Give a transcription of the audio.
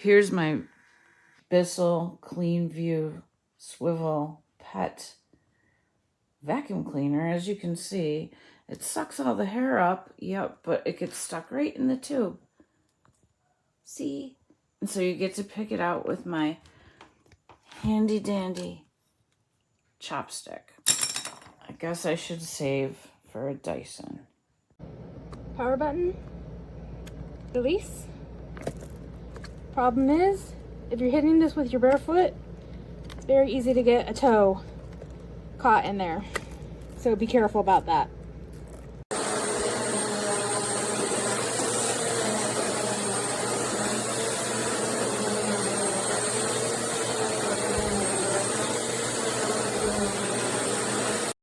Here's my BISSELL CleanView Swivel Pet vacuum cleaner. As you can see, it sucks all the hair up, yep, but it gets stuck right in the tube. See? And so you get to pick it out with my handy dandy chopstick. I guess I should save for a Dyson. Power button, release. Problem is, if you're hitting this with your bare foot, it's very easy to get a toe caught in there. So be careful about that.